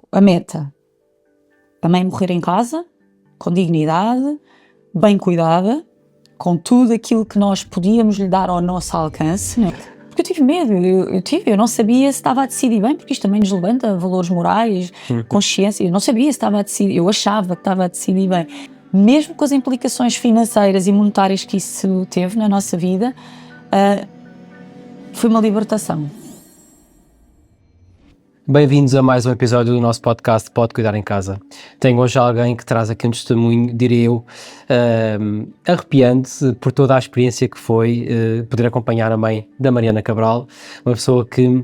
a meta, a mãe morrer em casa, com dignidade, bem cuidada, com tudo aquilo que nós podíamos lhe dar ao nosso alcance, né? Porque eu tive medo, eu não sabia se estava a decidir bem, porque isto também nos levanta valores morais, consciência, eu não sabia se estava a decidir, eu achava que estava a decidir bem, mesmo com as implicações financeiras e monetárias que isso teve na nossa vida, foi uma libertação. Bem-vindos a mais um episódio do nosso podcast Pode Cuidar em Casa. Tenho hoje alguém que traz aqui um testemunho, diria eu, arrepiante por toda a experiência que foi poder acompanhar a mãe da Mariana Cabral, uma pessoa que,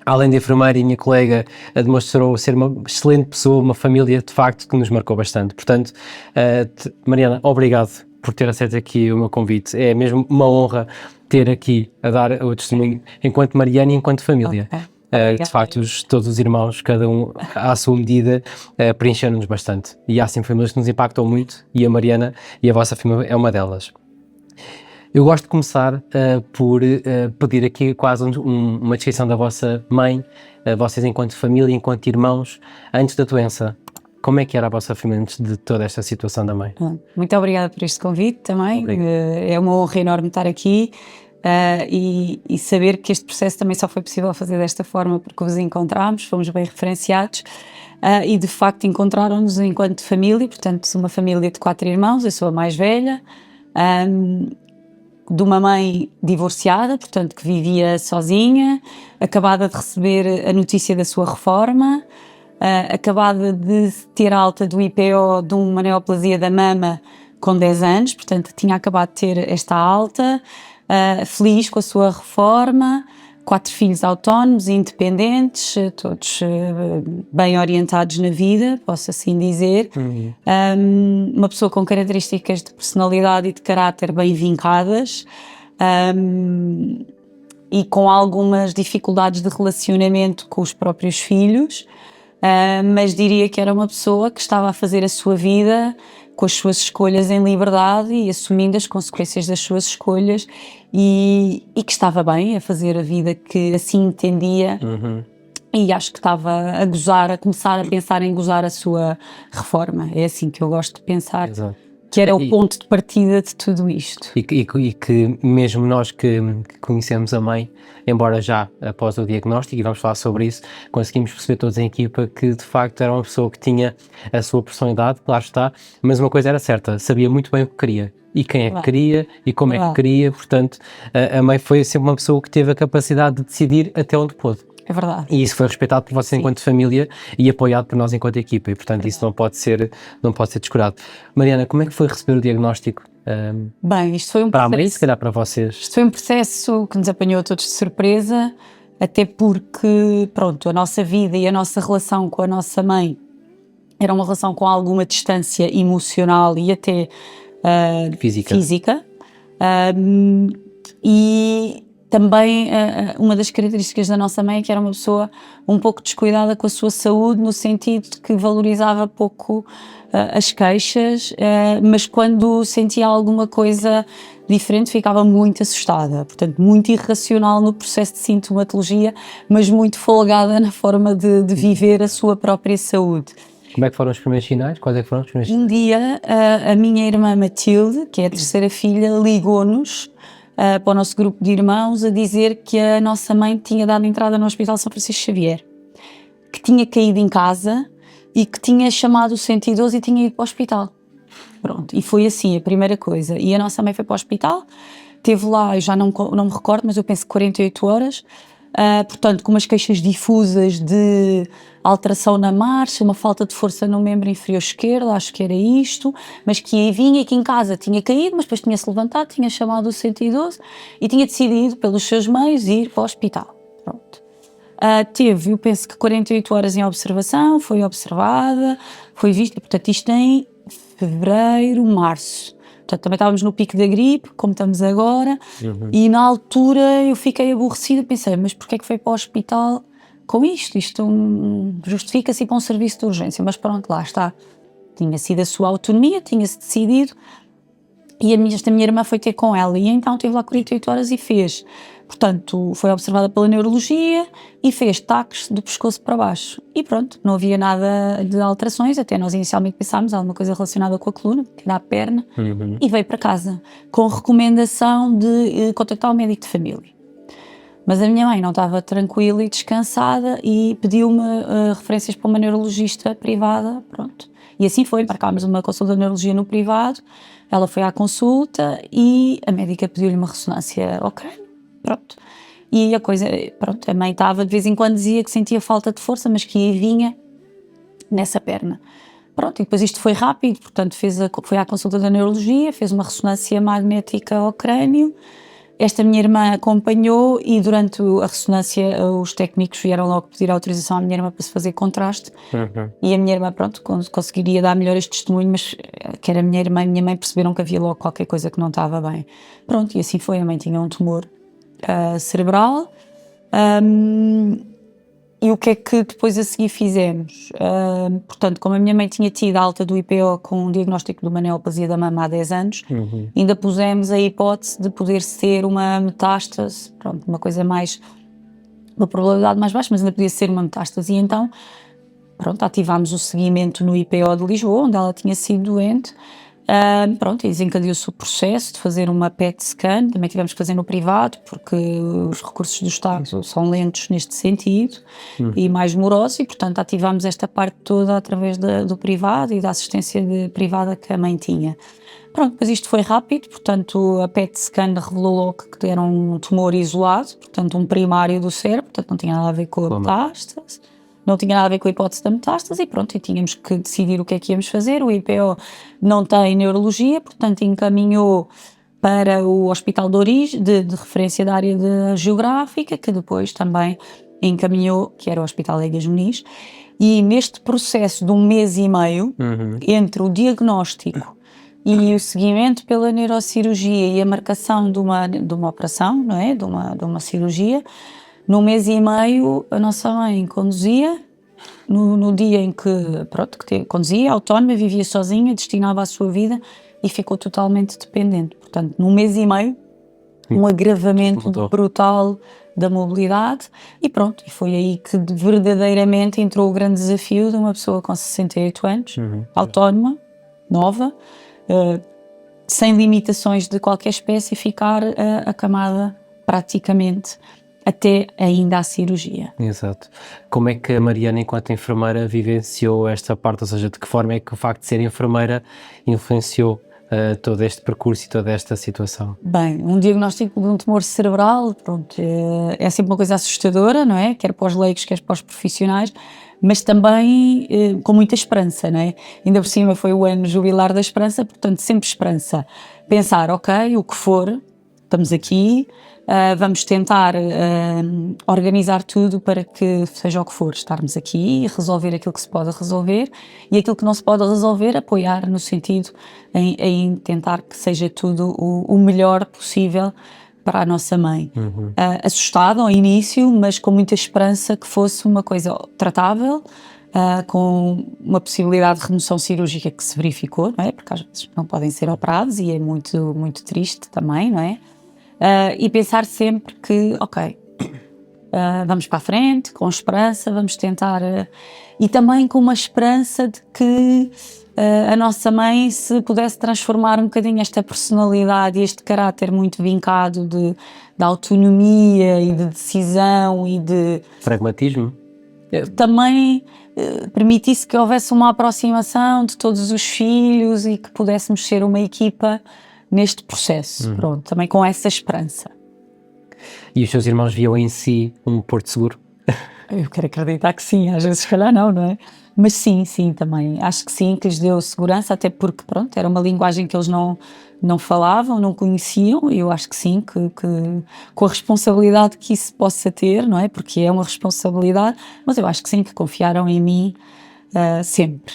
além de enfermeira e minha colega, demonstrou ser uma excelente pessoa, uma família de facto que nos marcou bastante. Portanto, Mariana, obrigado por ter aceito aqui o meu convite. É mesmo uma honra ter aqui a dar o testemunho enquanto Mariana e enquanto família. Okay. De facto, todos os irmãos, cada um à sua medida, preencheram-nos bastante. E há sempre famílias que nos impactam muito, e a Mariana e a vossa família é uma delas. Eu gosto de começar por pedir aqui quase uma descrição da vossa mãe, vocês enquanto família, enquanto irmãos, antes da doença. Como é que era a vossa família antes de toda esta situação da mãe? Muito obrigada por este convite também. É uma honra enorme estar aqui. E saber que este processo também só foi possível fazer desta forma porque vos encontramos, fomos bem referenciados e de facto encontraram-nos enquanto família, portanto uma família de 4 irmãos, eu sou a mais velha, de uma mãe divorciada, portanto que vivia sozinha, acabada de receber a notícia da sua reforma, acabada de ter alta do IPO de uma neoplasia da mama com 10 anos, portanto tinha acabado de ter esta alta, feliz com a sua reforma, 4 filhos autónomos e independentes, todos bem orientados na vida, posso assim dizer. Uma pessoa com características de personalidade e de caráter bem vincadas, e com algumas dificuldades de relacionamento com os próprios filhos, mas diria que era uma pessoa que estava a fazer a sua vida com as suas escolhas em liberdade e assumindo as consequências das suas escolhas e que estava bem a fazer a vida que assim entendia. E acho que estava a gozar, a começar a pensar em gozar a sua reforma. É assim que eu gosto de pensar. Exato. Que era o ponto de partida de tudo isto. E que mesmo nós que conhecemos a mãe, embora já após o diagnóstico, e vamos falar sobre isso, conseguimos perceber todos em equipa que de facto era uma pessoa que tinha a sua personalidade, claro está, mas uma coisa era certa, sabia muito bem o que queria. E quem é que queria, e como é que queria, portanto, a mãe foi sempre uma pessoa que teve a capacidade de decidir até onde pôde. É verdade. E isso foi respeitado por vocês enquanto família e apoiado por nós enquanto equipa, e portanto isso não pode ser descurado. Mariana, como é que foi receber o diagnóstico? Bem, isto foi um para processo, a mãe e se calhar para vocês? Isto foi um processo que nos apanhou a todos de surpresa, até porque, pronto, a nossa vida e a nossa relação com a nossa mãe era uma relação com alguma distância emocional e até física. E também uma das características da nossa mãe é que era uma pessoa um pouco descuidada com a sua saúde, no sentido de que valorizava pouco as queixas, mas quando sentia alguma coisa diferente ficava muito assustada, portanto muito irracional no processo de sintomatologia, mas muito folgada na forma de viver a sua própria saúde. Como é que foram os primeiros sinais? Quais é que foram os primeiros sinais? Um dia a minha irmã Matilde, que é a terceira filha, ligou-nos para o nosso grupo de irmãos a dizer que a nossa mãe tinha dado entrada no Hospital São Francisco Xavier, que tinha caído em casa e que tinha chamado o 112 e tinha ido para o hospital. Pronto, e foi assim a primeira coisa. E a nossa mãe foi para o hospital, esteve lá, eu já não me recordo, mas eu penso que 48 horas, portanto com umas queixas difusas de alteração na marcha, uma falta de força no membro inferior esquerdo, acho que era isto, mas que aí vinha e que em casa tinha caído, mas depois tinha-se levantado, tinha chamado o 112 e tinha decidido pelos seus meios ir para o hospital. Pronto. Teve, eu penso que 48 horas em observação, foi observada, foi vista, portanto isto em fevereiro, março. Portanto, também estávamos no pico da gripe, como estamos agora, e na altura eu fiquei aborrecida, pensei, mas porquê é que foi para o hospital com isto? Isto justifica-se para um serviço de urgência, mas pronto, lá está. Tinha sido a sua autonomia, tinha-se decidido, E esta minha irmã foi ter com ela, e então esteve lá 48 horas e fez, portanto, foi observada pela neurologia e fez taques do pescoço para baixo. E pronto, não havia nada de alterações, até nós inicialmente pensámos alguma coisa relacionada com a coluna, que era a perna, e veio para casa, com recomendação de contactar o médico de família. Mas a minha mãe não estava tranquila e descansada e pediu-me referências para uma neurologista privada, pronto. E assim foi, marcámos uma consulta de neurologia no privado, ela foi à consulta e a médica pediu-lhe uma ressonância, ok, pronto. E a coisa, pronto, a mãe estava, de vez em quando dizia que sentia falta de força, mas que ia e vinha nessa perna. Pronto, e depois isto foi rápido, portanto foi à consulta da neurologia, fez uma ressonância magnética ao crânio. Esta minha irmã acompanhou e durante a ressonância os técnicos vieram logo pedir autorização à minha irmã para se fazer contraste. E a minha irmã, pronto, conseguiria dar melhor este testemunho, mas quer a minha irmã e a minha mãe perceberam que havia logo qualquer coisa que não estava bem. Pronto, e assim foi, a mãe tinha um tumor cerebral. E o que é que depois a seguir fizemos? Portanto, como a minha mãe tinha tido a alta do IPO com um diagnóstico de uma neoplasia da mama há 10 anos, ainda pusemos a hipótese de poder ser uma metástase, pronto, uma coisa mais, uma probabilidade mais baixa, mas ainda podia ser uma metástase. E então, pronto, ativámos o seguimento no IPO de Lisboa, onde ela tinha sido doente. Pronto, e desencadeou-se o processo de fazer uma PET scan, também tivemos que fazer no privado, porque os recursos do Estado são lentos neste sentido e mais morosos, e portanto ativámos esta parte toda através do privado e da assistência privada que a mãe tinha. Pronto, depois isto foi rápido, portanto a PET scan revelou logo que era um tumor isolado, portanto um primário do cérebro, portanto não tinha nada a ver com a metástase. Não tinha nada a ver com a hipótese da metástase e pronto, e tínhamos que decidir o que é que íamos fazer. O IPO não tem neurologia, portanto encaminhou para o Hospital de Origem, de referência da área geográfica, que depois também encaminhou, que era o Hospital Egas Muniz. E neste processo de 1 mês e meio, entre o diagnóstico e o seguimento pela neurocirurgia e a marcação de uma operação, não é? De uma cirurgia, no 1 mês e meio, a nossa mãe conduzia, no dia em que, pronto, conduzia, autónoma, vivia sozinha, destinava a sua vida e ficou totalmente dependente. Portanto, no 1 mês e meio, um agravamento brutal da mobilidade e pronto, e foi aí que verdadeiramente entrou o grande desafio de uma pessoa com 68 anos, autónoma, nova, sem limitações de qualquer espécie, ficar acamada praticamente até ainda à cirurgia. Exato. Como é que a Mariana, enquanto enfermeira, vivenciou esta parte? Ou seja, de que forma é que o facto de ser enfermeira influenciou todo este percurso e toda esta situação? Bem, um diagnóstico de um tumor cerebral, pronto, é sempre uma coisa assustadora, não é? Quer para os leigos, quer para os profissionais, mas também com muita esperança, não é? Ainda por cima foi o ano jubilar da esperança, portanto sempre esperança. Pensar, ok, o que for, estamos aqui, vamos tentar organizar tudo para que seja o que for, estarmos aqui e resolver aquilo que se pode resolver e aquilo que não se pode resolver, apoiar no sentido em tentar que seja tudo o melhor possível para a nossa mãe. Assustada ao início, mas com muita esperança que fosse uma coisa tratável, com uma possibilidade de remoção cirúrgica que se verificou, não é? Porque às vezes não podem ser operados e é muito, muito triste também, não é? E pensar sempre que, ok, vamos para a frente, com esperança, vamos tentar, e também com uma esperança de que a nossa mãe se pudesse transformar um bocadinho esta personalidade e este caráter muito vincado de autonomia e de decisão e de... Pragmatismo? Também permitisse que houvesse uma aproximação de todos os filhos e que pudéssemos ser uma equipa neste processo, pronto, também com essa esperança. E os seus irmãos viam em si um porto seguro? Eu quero acreditar que sim, às vezes se calhar não é? Mas sim, também, acho que sim, que lhes deu segurança, até porque, pronto, era uma linguagem que eles não falavam, não conheciam, e eu acho que sim, que com a responsabilidade que isso possa ter, não é? Porque é uma responsabilidade, mas eu acho que sim, que confiaram em mim sempre.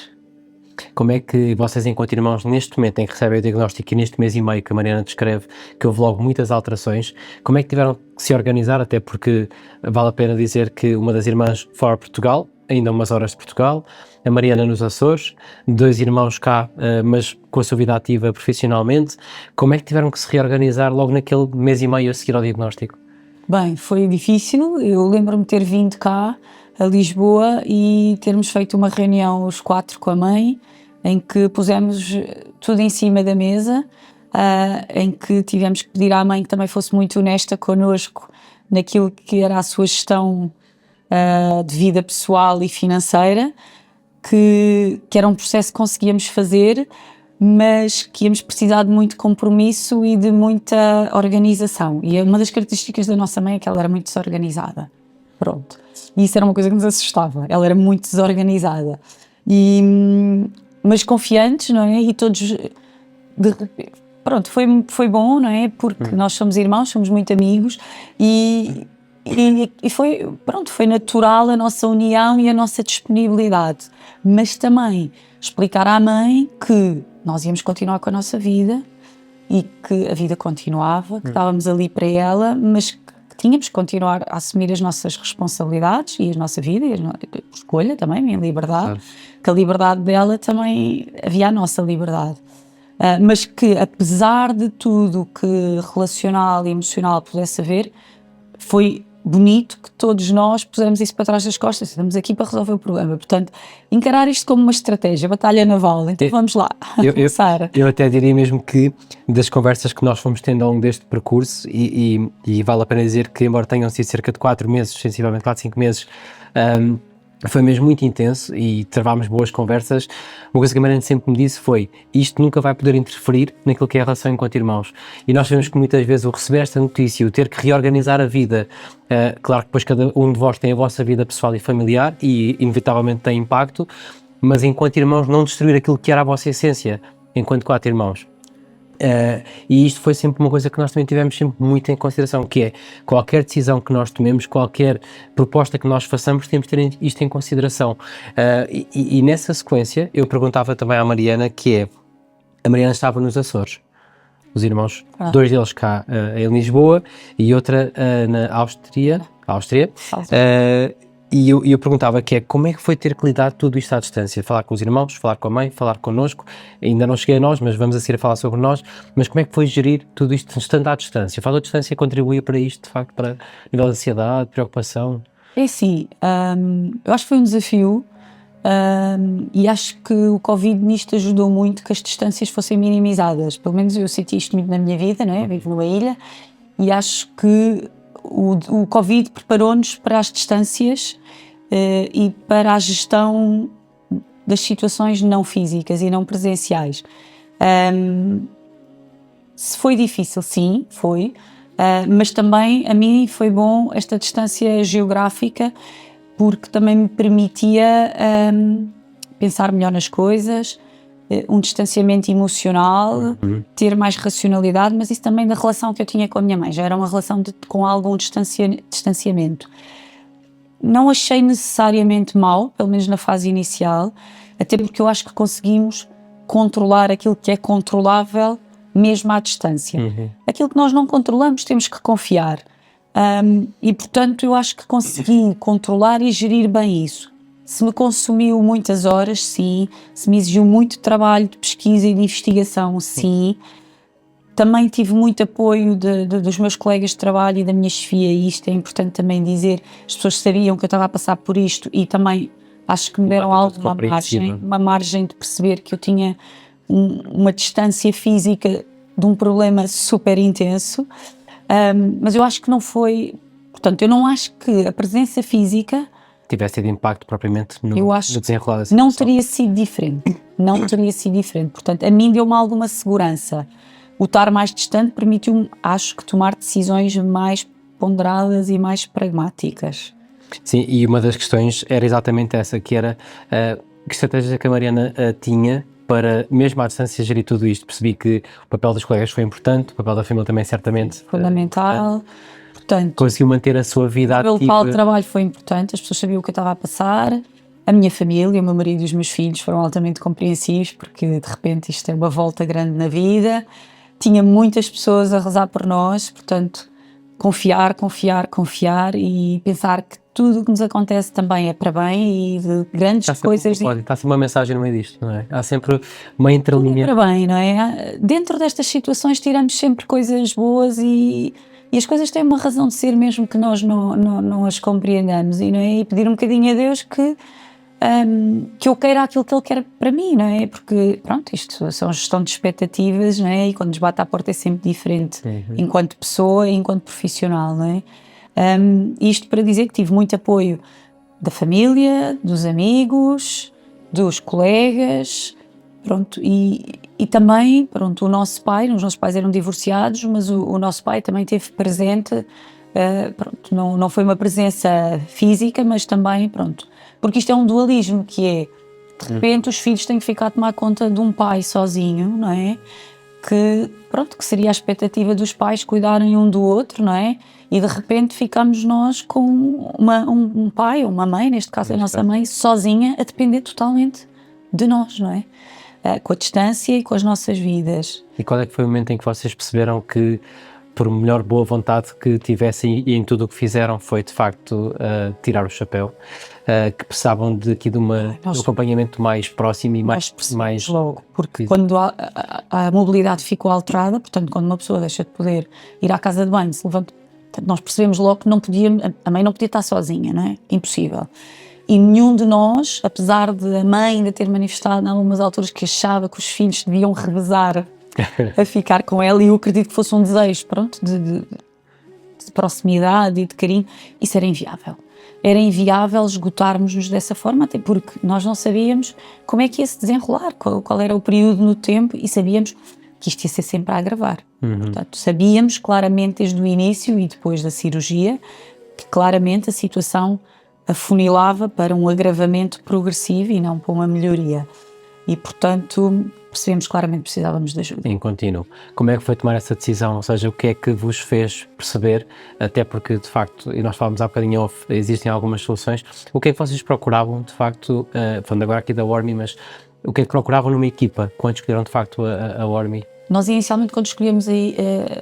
Como é que vocês, enquanto irmãos, neste momento em que recebem o diagnóstico e neste mês e meio que a Mariana descreve, que houve logo muitas alterações, como é que tiveram que se organizar? Até porque vale a pena dizer que uma das irmãs foi a Portugal, ainda umas horas de Portugal, a Mariana nos Açores, 2 irmãos cá, mas com a sua vida ativa profissionalmente. Como é que tiveram que se reorganizar logo naquele mês e meio a seguir ao diagnóstico? Bem, foi difícil. Eu lembro-me de ter vindo cá a Lisboa e termos feito uma reunião os 4 com a mãe, em que pusemos tudo em cima da mesa, em que tivemos que pedir à mãe que também fosse muito honesta connosco naquilo que era a sua gestão de vida pessoal e financeira, que era um processo que conseguíamos fazer, mas que íamos precisar de muito compromisso e de muita organização. E uma das características da nossa mãe é que ela era muito desorganizada. Pronto. E isso era uma coisa que nos assustava. Ela era muito desorganizada. Mas confiantes, não é? E todos... Pronto, foi bom, não é? Porque nós somos irmãos, somos muito amigos e foi, pronto, foi natural a nossa união e a nossa disponibilidade. Mas também explicar à mãe que nós íamos continuar com a nossa vida e que a vida continuava, que estávamos ali para ela, mas que tínhamos que continuar a assumir as nossas responsabilidades e a nossa vida e a escolha também, a minha liberdade, claro. Que a liberdade dela também havia a nossa liberdade. Mas que apesar de tudo que relacional e emocional pudesse haver, foi bonito que todos nós pusemos isso para trás das costas. Estamos aqui para resolver o problema. Portanto, encarar isto como uma estratégia, batalha naval. Então vamos lá, começar. Eu até diria mesmo que das conversas que nós fomos tendo ao longo deste percurso, e vale a pena dizer que, embora tenham sido cerca de 4 meses, sensivelmente 4, 5 meses, foi mesmo muito intenso e travámos boas conversas. Uma coisa que a Mariana sempre me disse foi: isto nunca vai poder interferir naquilo que é a relação enquanto irmãos. E nós sabemos que muitas vezes o receber esta notícia, o ter que reorganizar a vida, claro que depois cada um de vós tem a vossa vida pessoal e familiar e inevitavelmente tem impacto, mas enquanto irmãos não destruir aquilo que era a vossa essência enquanto 4 irmãos. E isto foi sempre uma coisa que nós também tivemos sempre muito em consideração, que é qualquer decisão que nós tomemos, qualquer proposta que nós façamos, temos de ter isto em consideração. E nessa sequência eu perguntava também à Mariana, que é, a Mariana estava nos Açores, os irmãos, 2 deles cá em Lisboa e outra na Áustria. E eu perguntava que é, como é que foi ter que lidar tudo isto à distância? Falar com os irmãos, falar com a mãe, falar connosco, ainda não cheguei a nós, mas vamos a seguir a falar sobre nós, mas como é que foi gerir tudo isto estando à distância? Fala, a distância contribuía para isto, de facto, para nível de ansiedade, preocupação? É sim, eu acho que foi um desafio e acho que o Covid nisto ajudou muito que as distâncias fossem minimizadas. Pelo menos eu senti isto muito na minha vida, não é? Vivo numa ilha e acho que o Covid preparou-nos para as distâncias e para a gestão das situações não físicas e não presenciais. Se foi difícil, sim, foi, mas também a mim foi bom esta distância geográfica porque também me permitia pensar melhor nas coisas, um distanciamento emocional, ter mais racionalidade, mas isso também da relação que eu tinha com a minha mãe, já era uma relação com algum distanciamento. Não achei necessariamente mau, pelo menos na fase inicial, até porque eu acho que conseguimos controlar aquilo que é controlável mesmo à distância. Aquilo que nós não controlamos temos que confiar e portanto eu acho que consegui controlar e gerir bem isso. Se me consumiu muitas horas, sim. Se me exigiu muito trabalho de pesquisa e de investigação, sim. Também tive muito apoio dos meus colegas de trabalho e da minha chefia, e isto é importante também dizer. As pessoas sabiam que eu estava a passar por isto e também acho que me deram uma margem de perceber que eu tinha uma distância física de um problema super intenso. Mas eu acho que não foi... Portanto, eu não acho que a presença física tivesse tido impacto propriamente no desenrolar da situação. Não teria sido diferente. Não teria sido diferente. Portanto, a mim deu-me alguma segurança. O estar mais distante permitiu-me, acho que, tomar decisões mais ponderadas e mais pragmáticas. Sim, e uma das questões era exatamente essa, que era que estratégia que a Mariana tinha para, mesmo à distância, gerir tudo isto. Percebi que o papel dos colegas foi importante, o papel da família também, certamente. Fundamental. Portanto, conseguiu manter a sua vida ativa. O local de trabalho foi importante, as pessoas sabiam o que eu estava a passar. A minha família, o meu marido e os meus filhos foram altamente compreensivos, porque de repente isto é uma volta grande na vida. Tinha muitas pessoas a rezar por nós, portanto, confiar e pensar que tudo o que nos acontece também é para bem e de grandes coisas. Está sempre uma mensagem no meio disto, não é? Há sempre uma É entrelinha. para bem, não é? Dentro destas situações tiramos sempre coisas boas e as coisas têm uma razão de ser mesmo que nós não as compreendamos, e, não é? E pedir um bocadinho a Deus que eu queira aquilo que Ele quer para mim, não é? Porque, pronto, isto são gestão de expectativas, não é? E quando nos bate à porta é sempre diferente, enquanto pessoa e enquanto profissional, não é? Isto para dizer que tive muito apoio da família, dos amigos, dos colegas, pronto, e também, pronto, o nosso pai, os nossos pais eram divorciados, mas o nosso pai também esteve presente, pronto, não foi uma presença física, mas também, pronto, porque isto é um dualismo, que é, de repente os filhos têm que ficar a tomar conta de um pai sozinho, não é? Que, pronto, que seria a expectativa dos pais cuidarem um do outro, não é? E de repente ficamos nós com um pai ou uma mãe, neste caso a nossa mãe, sozinha, a depender totalmente de nós, não é? Com a distância e com as nossas vidas. E qual é que foi o momento em que vocês perceberam que, por melhor boa vontade que tivessem e em tudo o que fizeram, foi de facto tirar o chapéu, que precisavam de um acompanhamento mais próximo e mais logo, porque quando a mobilidade ficou alterada, portanto, quando uma pessoa deixa de poder ir à casa de banho, se levanta, nós percebemos logo que a mãe não podia estar sozinha, não é? Impossível. E nenhum de nós, apesar de a mãe ainda ter manifestado em algumas alturas que achava que os filhos deviam revezar a ficar com ela, e eu acredito que fosse um desejo, pronto, de proximidade e de carinho, isso era inviável. Era inviável esgotarmos-nos dessa forma, até porque nós não sabíamos como é que ia se desenrolar, qual era o período no tempo, e sabíamos que isto ia ser sempre a agravar. Portanto, sabíamos claramente desde o início e depois da cirurgia que claramente a situação afunilava para um agravamento progressivo e não para uma melhoria. E, portanto, percebemos claramente que precisávamos de ajuda. Em contínuo. Como é que foi tomar essa decisão? Ou seja, o que é que vos fez perceber, até porque, de facto, e nós falávamos há bocadinho off, existem algumas soluções, o que é que vocês procuravam, de facto, falando agora aqui da Wormy, mas o que é que procuravam numa equipa, quando escolheram, de facto, a Wormy? Nós, inicialmente, quando escolhemos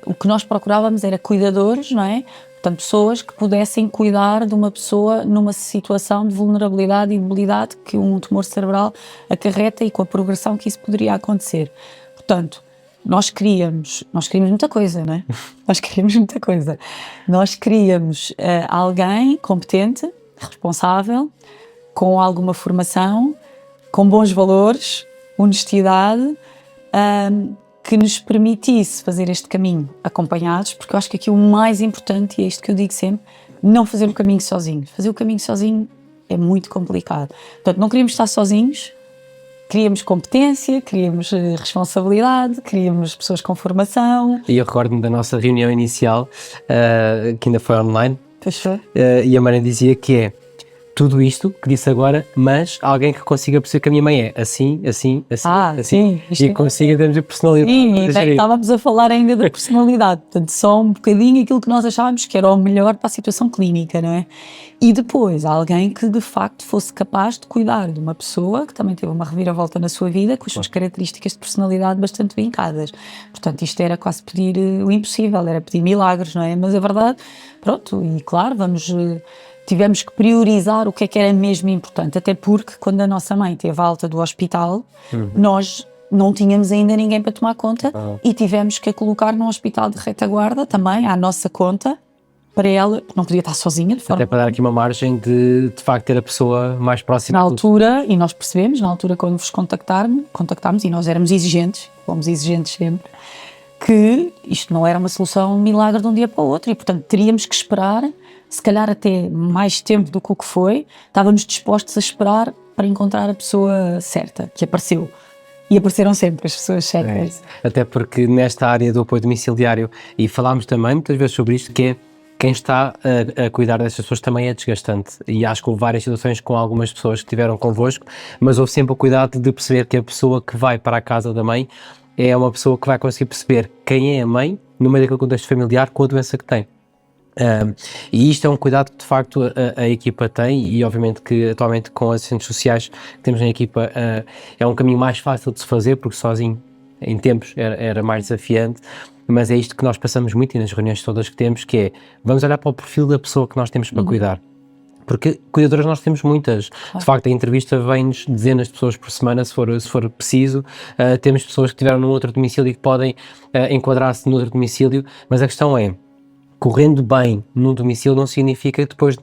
o que nós procurávamos era cuidadores, não é? Portanto, pessoas que pudessem cuidar de uma pessoa numa situação de vulnerabilidade e debilidade que um tumor cerebral acarreta e com a progressão que isso poderia acontecer. Portanto, nós queríamos muita coisa, não é? Nós queríamos muita coisa. Nós queríamos alguém competente, responsável, com alguma formação, com bons valores, honestidade, que nos permitisse fazer este caminho acompanhados, porque eu acho que aqui o mais importante, e é isto que eu digo sempre, não fazer o caminho sozinho. Fazer o caminho sozinho é muito complicado. Portanto, não queríamos estar sozinhos, queríamos competência, queríamos responsabilidade, queríamos pessoas com formação. E eu recordo-me da nossa reunião inicial, que ainda foi online, e a Mariana dizia que é tudo isto que disse agora, mas alguém que consiga perceber que a minha mãe é assim, assim, assim, e consiga termos de personalidade. Sim, estávamos a falar ainda da personalidade, portanto, só um bocadinho aquilo que nós achávamos que era o melhor para a situação clínica, não é? E depois, alguém que de facto fosse capaz de cuidar de uma pessoa que também teve uma reviravolta na sua vida, com as suas características de personalidade bastante vincadas. Portanto, isto era quase pedir o impossível, era pedir milagres, não é? Mas a verdade, pronto, e claro, tivemos que priorizar o que é que era mesmo importante, até porque quando a nossa mãe teve alta do hospital, nós não tínhamos ainda ninguém para tomar conta e tivemos que a colocar num hospital de retaguarda também, à nossa conta, para ela, não podia estar sozinha. Até para dar aqui uma margem de facto ter a pessoa mais próxima. Na altura, e nós percebemos, na altura quando vos contactámos, e nós éramos exigentes, fomos exigentes sempre, que isto não era uma solução milagre de um dia para o outro e, portanto, teríamos que esperar, se calhar até mais tempo do que o que foi, estávamos dispostos a esperar para encontrar a pessoa certa, que apareceu. E apareceram sempre as pessoas certas. Até porque nesta área do apoio domiciliário, e falámos também muitas vezes sobre isto, que é quem está a cuidar destas pessoas também é desgastante. E acho que houve várias situações com algumas pessoas que estiveram convosco, mas houve sempre o cuidado de perceber que a pessoa que vai para a casa da mãe é uma pessoa que vai conseguir perceber quem é a mãe no meio daquele contexto familiar com a doença que tem. E isto é um cuidado que de facto a equipa tem, e obviamente que atualmente com as assistentes sociais que temos na equipa é um caminho mais fácil de se fazer, porque sozinho em tempos era mais desafiante, mas é isto que nós passamos muito e nas reuniões todas que temos, que é, vamos olhar para o perfil da pessoa que nós temos para cuidar. Porque cuidadoras nós temos muitas. De facto, a entrevista vem-nos dezenas de pessoas por semana, se for preciso. Temos pessoas que estiveram num outro domicílio e que podem enquadrar-se no outro domicílio, mas a questão é, correndo bem num domicílio não significa que depois,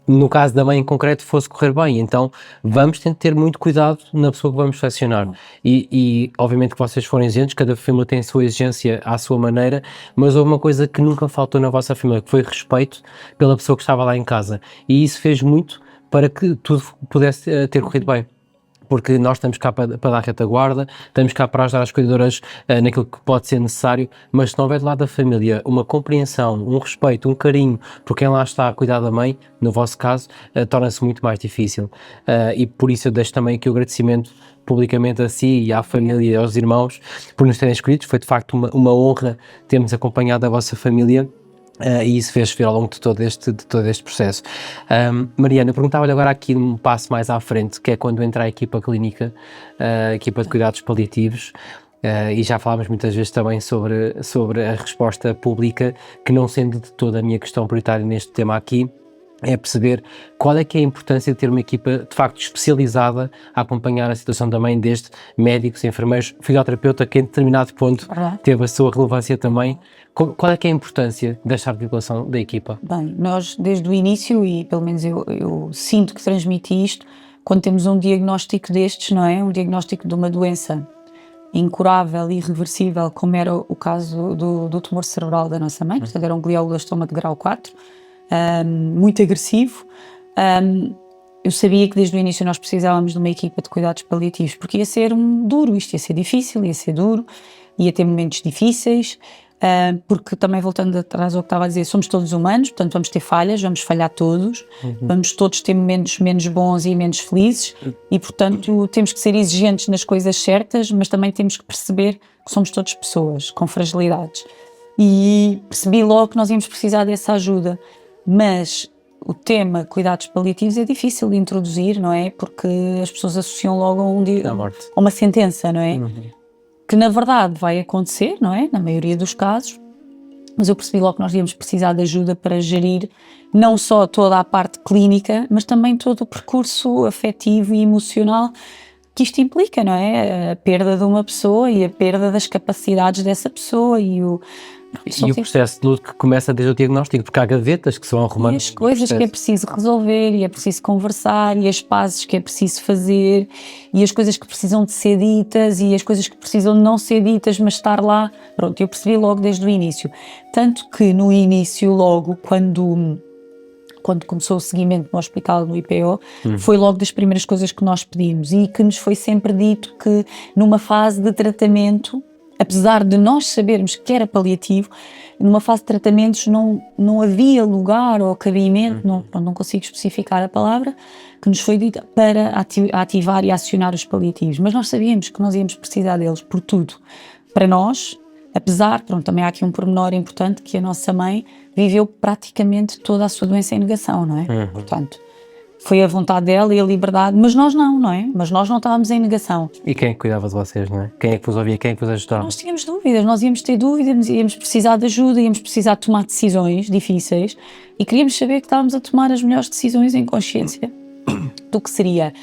no caso da mãe em concreto, fosse correr bem. Então vamos ter muito cuidado na pessoa que vamos selecionar. E obviamente que vocês forem exigentes, cada família tem a sua exigência à sua maneira, mas houve uma coisa que nunca faltou na vossa família, que foi respeito pela pessoa que estava lá em casa. E isso fez muito para que tudo pudesse ter corrido bem. Porque nós estamos cá para dar retaguarda, estamos cá para ajudar as cuidadoras naquilo que pode ser necessário, mas se não houver do lado da família uma compreensão, um respeito, um carinho por quem lá está a cuidar da mãe, no vosso caso, torna-se muito mais difícil. E por isso eu deixo também aqui o agradecimento publicamente a si e à família e aos irmãos por nos terem escolhido. Foi de facto uma honra termos acompanhado a vossa família. E isso fez ver ao longo de todo este processo. Mariana, eu perguntava-lhe agora aqui um passo mais à frente, que é quando entra a equipa clínica, a equipa de cuidados paliativos, e já falámos muitas vezes também sobre a resposta pública, que não sendo de toda a minha questão prioritária neste tema aqui, é perceber qual é que é a importância de ter uma equipa de facto especializada a acompanhar a situação também desde médicos, enfermeiros, fisioterapeuta, que em determinado ponto teve a sua relevância também. Qual é que é a importância desta articulação da equipa? Bem, nós desde o início, e pelo menos eu sinto que transmiti isto, quando temos um diagnóstico destes, não é? Um diagnóstico de uma doença incurável e irreversível, como era o caso do tumor cerebral da nossa mãe, portanto era um glioblastoma de grau 4, muito agressivo. Eu sabia que desde o início nós precisávamos de uma equipa de cuidados paliativos, porque ia ser duro, isto ia ser difícil, ia ser duro, ia ter momentos difíceis, porque também voltando atrás ao que estava a dizer, somos todos humanos, portanto vamos ter falhas, vamos falhar todos, vamos todos ter momentos menos bons e menos felizes e portanto temos que ser exigentes nas coisas certas, mas também temos que perceber que somos todos pessoas com fragilidades. E percebi logo que nós íamos precisar dessa ajuda, mas o tema cuidados paliativos é difícil de introduzir, não é? Porque as pessoas associam logo a uma sentença, não é? Que na verdade vai acontecer, não é? Na maioria dos casos, mas eu percebi logo que nós íamos precisar de ajuda para gerir não só toda a parte clínica, mas também todo o percurso afetivo e emocional que isto implica, não é? A perda de uma pessoa e a perda das capacidades dessa pessoa e o processo de luto que começa desde o diagnóstico, porque há gavetas que são arrumadas. E as coisas que é preciso resolver, e é preciso conversar, e as pazes que é preciso fazer, e as coisas que precisam de ser ditas, e as coisas que precisam de não ser ditas, mas estar lá. Pronto, eu percebi logo desde o início. Tanto que no início, logo, quando começou o seguimento no hospital, no IPO, foi logo das primeiras coisas que nós pedimos, e que nos foi sempre dito que numa fase de tratamento, apesar de nós sabermos que era paliativo, numa fase de tratamentos não havia lugar ou cabimento, não consigo especificar a palavra, que nos foi dita para ativar e acionar os paliativos. Mas nós sabíamos que nós íamos precisar deles por tudo. Para nós, apesar, também há aqui um pormenor importante, que a nossa mãe viveu praticamente toda a sua doença em negação, não é? Portanto, foi a vontade dela e a liberdade, mas nós não é? Mas nós não estávamos em negação. E quem é que cuidava de vocês, não é? Quem é que vos ouvia, quem é que vos ajudava? Nós tínhamos dúvidas, nós íamos ter dúvidas, íamos precisar de ajuda, íamos precisar de tomar decisões difíceis e queríamos saber que estávamos a tomar as melhores decisões em consciência do que seria.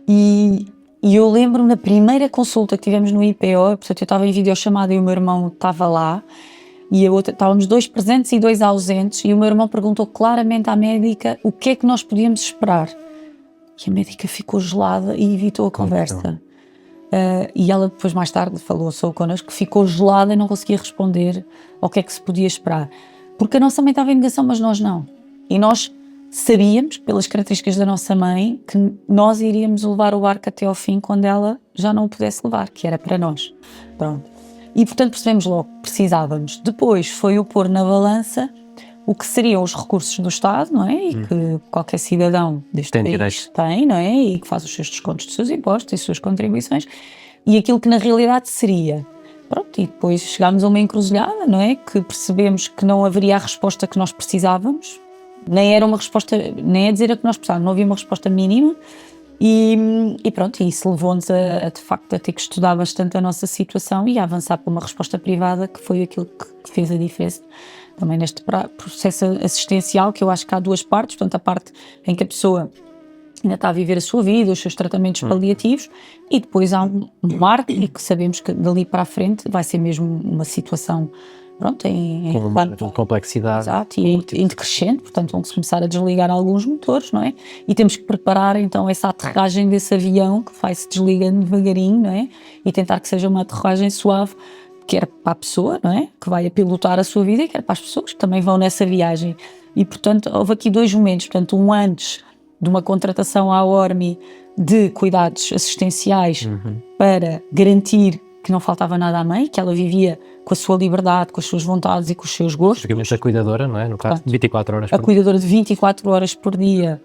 E eu lembro na primeira consulta que tivemos no IPO, portanto eu estava em videochamada e o meu irmão estava lá, e a outra, estávamos 2 presentes e 2 ausentes, e o meu irmão perguntou claramente à médica o que é que nós podíamos esperar. E a médica ficou gelada e evitou a conversa. E ela depois, mais tarde, falou connosco que ficou gelada e não conseguia responder ao que é que se podia esperar. Porque a nossa mãe estava em negação, mas nós não. E nós sabíamos, pelas características da nossa mãe, que nós iríamos levar o barco até ao fim quando ela já não o pudesse levar, que era para nós. Pronto. E, portanto, percebemos logo que precisávamos. Depois foi o pôr na balança o que seriam os recursos do Estado, não é? E que qualquer cidadão deste país tem, não é? E que faz os seus descontos dos seus impostos e as suas contribuições. E aquilo que na realidade seria. Pronto, e depois chegámos a uma encruzilhada, não é? Que percebemos que não haveria a resposta que nós precisávamos. Nem era uma resposta, nem é dizer a que nós precisávamos, não havia uma resposta mínima. E pronto, e isso levou-nos de facto a ter que estudar bastante a nossa situação e a avançar para uma resposta privada, que foi aquilo que fez a diferença. também neste processo assistencial, que eu acho que há duas partes, portanto a parte em que a pessoa ainda está a viver a sua vida, os seus tratamentos paliativos, e depois há um marco e que sabemos que dali para a frente vai ser mesmo uma situação, pronto, Com complexidade. Exato, e em decrescente, portanto vão-se começar a desligar alguns motores, não é? E temos que preparar então essa aterragem desse avião que vai-se desligando devagarinho, não é? E tentar que seja uma aterragem suave, quer para a pessoa, não é? Que vai a pilotar a sua vida, e quer para as pessoas que também vão nessa viagem. E portanto houve aqui dois momentos, portanto um antes de uma contratação à ORMI de cuidados assistenciais para garantir que não faltava nada à mãe, que ela vivia com a sua liberdade, com as suas vontades e com os seus gostos. Basicamente a cuidadora, não é? No caso, 24 horas por A cuidadora de 24 horas por dia,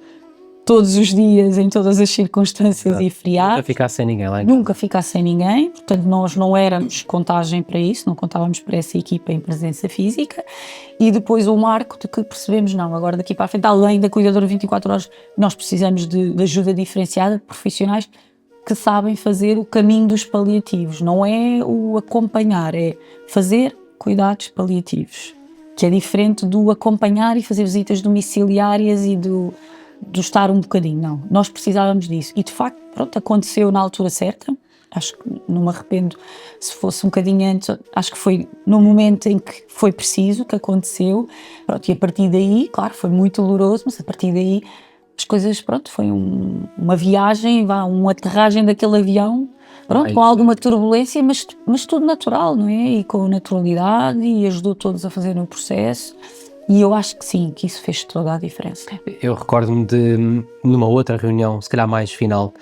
todos os dias, em todas as circunstâncias e feriados. Nunca ficar sem ninguém lá em casa. Nunca ficar sem ninguém, portanto nós não éramos contagem para isso, não contávamos para essa equipa em presença física. E depois o marco de que percebemos, não, agora daqui para a frente, além da cuidadora 24 horas, nós precisamos de ajuda diferenciada de profissionais que sabem fazer o caminho dos paliativos, não é o acompanhar, é fazer cuidados paliativos, que é diferente do acompanhar e fazer visitas domiciliárias e do estar um bocadinho, não. Nós precisávamos disso e de facto, pronto, aconteceu na altura certa. Acho que não me arrependo se fosse um bocadinho antes, acho que foi no momento em que foi preciso, que aconteceu, pronto, e a partir daí, claro, foi muito doloroso, mas a partir daí as coisas, pronto, foi uma viagem, uma aterragem daquele avião, pronto, com alguma turbulência, mas tudo natural, não é? E com naturalidade, e ajudou todos a fazer o processo. E eu acho que sim, que isso fez toda a diferença. Eu recordo-me de, numa outra reunião, se calhar mais final,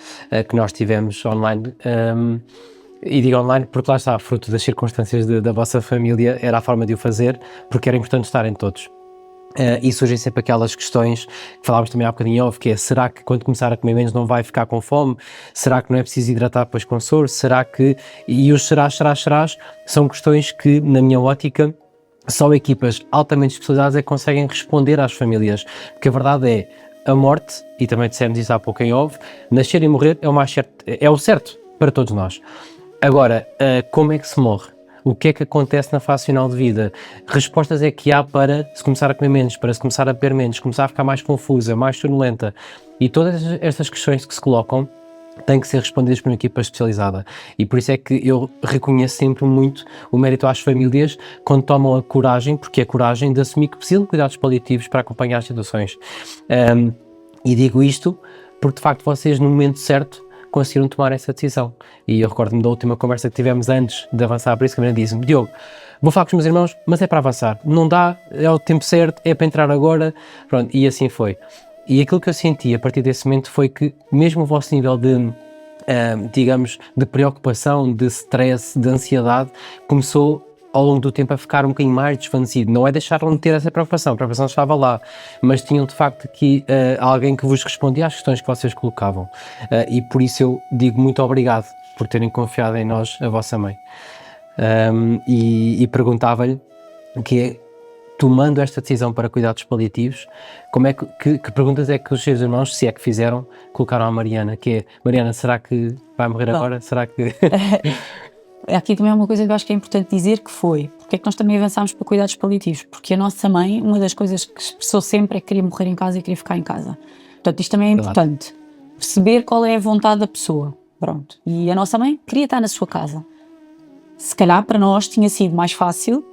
que nós tivemos online, e digo online porque lá está, fruto das circunstâncias da vossa família, era a forma de o fazer, porque era importante estarem todos. E surgem sempre aquelas questões que falávamos também há bocadinho off, que é, será que quando começar a comer menos não vai ficar com fome? Será que não é preciso hidratar depois com soro? Será que... E os serás são questões que, na minha ótica, só equipas altamente especializadas é que conseguem responder às famílias, porque a verdade é, a morte, e também dissemos isso há pouco em off, nascer e morrer é o mais certo, é o certo para todos nós. Agora, como é que se morre? O que é que acontece na fase final de vida? Respostas é que há para se começar a comer menos, para se começar a beber menos, começar a ficar mais confusa, mais sonolenta, e todas estas questões que se colocam têm que ser respondidas por uma equipa especializada, e por isso é que eu reconheço sempre muito o mérito às famílias quando tomam a coragem, porque é a coragem de assumir que precisam de cuidados paliativos para acompanhar as situações. E digo isto porque de facto vocês no momento certo conseguiram tomar essa decisão, e eu recordo-me da última conversa que tivemos antes de avançar, por isso que a Mariana disse-me, Diogo, vou falar com os meus irmãos, mas é para avançar, não dá, é o tempo certo, é para entrar agora, pronto, e assim foi. E aquilo que eu senti a partir desse momento foi que mesmo o vosso nível de, digamos, de preocupação, de stress, de ansiedade, começou ao longo do tempo a ficar um bocadinho mais desvanecido. Não é deixaram de ter essa preocupação, a preocupação estava lá, mas tinham de facto aqui alguém que vos respondia às questões que vocês colocavam. E por isso eu digo muito obrigado por terem confiado em nós, a vossa mãe. E perguntava-lhe que é, tomando esta decisão para cuidados paliativos, como é que perguntas é que os seus irmãos, se é que fizeram, colocaram à Mariana, que é, Mariana, será que vai morrer agora? Será que... Aqui também é uma coisa que eu acho que é importante dizer, que foi, porque é que nós também avançámos para cuidados paliativos? Porque a nossa mãe, uma das coisas que expressou sempre é que queria morrer em casa e queria ficar em casa. Portanto, isto também é importante, perceber qual é a vontade da pessoa, pronto. E a nossa mãe queria estar na sua casa. Se calhar para nós tinha sido mais fácil